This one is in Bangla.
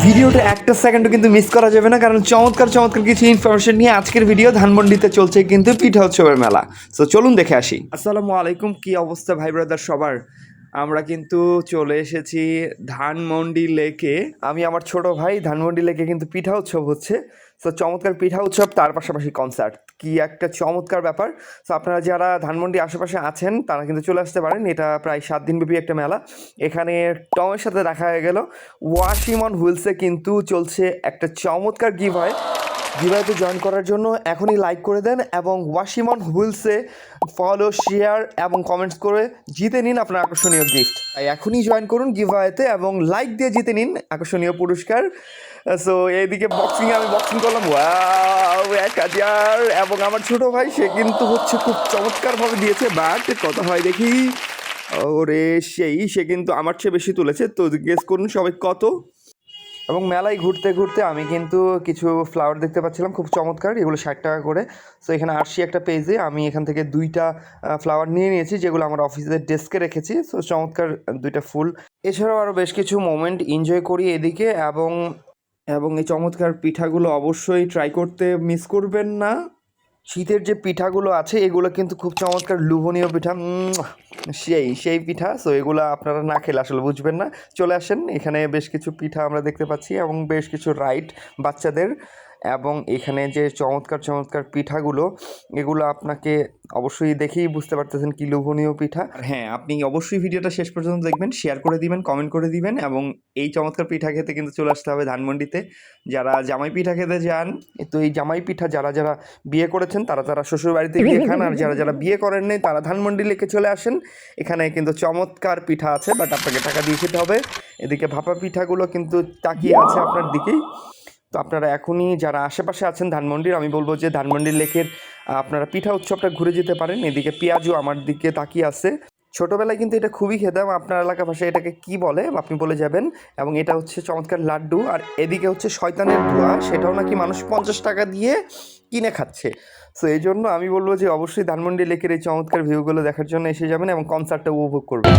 ভিডিওটা একটা সেকেন্ডও কিন্তু মিস করা যাবে না, কারণ চমৎকার চমৎকার কিছু ইনফরমেশন নিয়ে আজকের ভিডিও। ধানমন্ডিতে চলছে কিন্তু পিঠা উৎসবের মেলা। সো চলুন দেখে আসি। আসসালামু আলাইকুম, কি অবস্থা ভাই ব্রাদার সবার? আমরা কিন্তু চলে এসেছি ধানমন্ডি লেকে। আমি আমার ছোট ভাই, ধানমন্ডি লেকে কিন্তু পিঠা উৎসব হচ্ছে। সো চমৎকার পিঠা উৎসব, তার পাশাপাশি কনসার্ট, কি একটা চমৎকার ব্যাপার। সো আপনারা যারা ধানমন্ডি আশেপাশে আছেন তারা কিন্তু চলে আসতে পারেন। এটা প্রায় 7 দিনব্যাপী একটা মেলা। এখানে টমের সাথে দেখা হয়ে গেল। ওয়াসিম অন হুইলসে কিন্তু চলছে একটা চমৎকার গিভওয়েতে জয়েন করার জন্য এখনই লাইক করে দেন এবং ওয়াসিম অন হুইলসে ফলো, শেয়ার এবং কমেন্টস করে জিতে নিন আপনার আকর্ষণীয় গিফট। তাই এখনই জয়েন করুন গিভওয়েতে এবং লাইক দিয়ে জিতে নিন আকর্ষণীয় পুরস্কার। সো এইদিকে আমি বক্সিং করলাম, ওয়াও 1000। এবং আমার ছোট ভাই সে কিন্তু হচ্ছে খুব চমৎকারভাবে দিয়েছে, বাট কত হয় দেখি। ওরে সে কিন্তু আমার চেয়ে বেশি তুলেছে। তো গেস করুন সবাই কত। এবং মেলায় ঘুরতে ঘুরতে আমি কিন্তু কিছু ফ্লাওয়ার দেখতে পাচ্ছিলাম খুব চমৎকার, এগুলো 60 টাকা করে। সো এখানে আসছি একটা পেজে, আমি এখান থেকে 2টা ফ্লাওয়ার নিয়ে নিয়েছি, যেগুলো আমার অফিসের ডেস্কে রেখেছি। সো চমৎকার 2টা ফুল। এছাড়াও আরও বেশ কিছু মোমেন্ট এনজয় করি এদিকে। এবং এই চমৎকার পিঠাগুলো অবশ্যই ট্রাই করতে মিস করবেন না। শীতের যে পিঠাগুলো আছে এগুলো কিন্তু খুব চমৎকার লোভনীয় পিঠা, সেই পিঠা। সো এগুলো আপনারা না খেলে আসলে বুঝবেন না। চলে আসেন, এখানে বেশ কিছু পিঠা আমরা দেখতে পাচ্ছি এবং বেশ কিছু রাইড বাচ্চাদের। এবং এখানে যে চমৎকার চমৎকার পিঠাগুলো, এগুলো আপনাকে অবশ্যই দেখেই বুঝতে পারতেছেন কি লোভনীয় পিঠা। হ্যাঁ, আপনি অবশ্যই ভিডিওটা শেষ পর্যন্ত দেখবেন, শেয়ার করে দিবেন, কমেন্ট করে দিবেন। এবং এই চমৎকার পিঠা খেতে কিন্তু চলে আসতে হবে ধানমন্ডিতে। যারা জামাই পিঠা খেতে যান, তো এই জামাই পিঠা যারা যারা বিয়ে করেছেন তারা শ্বশুর বাড়িতে গিয়ে খান, আর যারা যারা বিয়ে করেন নাই তারা ধানমন্ডি লেকে চলে আসেন। এখানে কিন্তু চমৎকার পিঠা আছে, বাট আপনাকে টাকা দিয়ে খেতে হবে। এদিকে ভাপা পিঠাগুলো কিন্তু তাকিয়ে আছে আপনার দিকেই। তো আপনারা এখনই যারা আশেপাশে আছেন ধানমন্ডির, আমি বলবো যে ধানমন্ডি লেকের আপনারা পিঠা উৎসবটা ঘুরে যেতে পারেন। এদিকে পেঁয়াজু আমার দিকে তাকিয়ে আছে। ছোটোবেলায় কিন্তু এটা খুবই খেতাম, আপনার এলাকা ভাষায় এটাকে কি বলে আপনি বলে যাবেন। এবং এটা হচ্ছে চমৎকার লাড্ডু। আর এদিকে হচ্ছে শয়তানের ধোঁয়া, সেটাও নাকি মানুষ 50 টাকা দিয়ে কিনে খাচ্ছে। সো এই জন্য আমি বলবো যে অবশ্যই ধানমন্ডি লেকের এই চমৎকার ভিউগুলো দেখার জন্য এসে যাবেন এবং কনসার্টটা উপভোগ করবেন।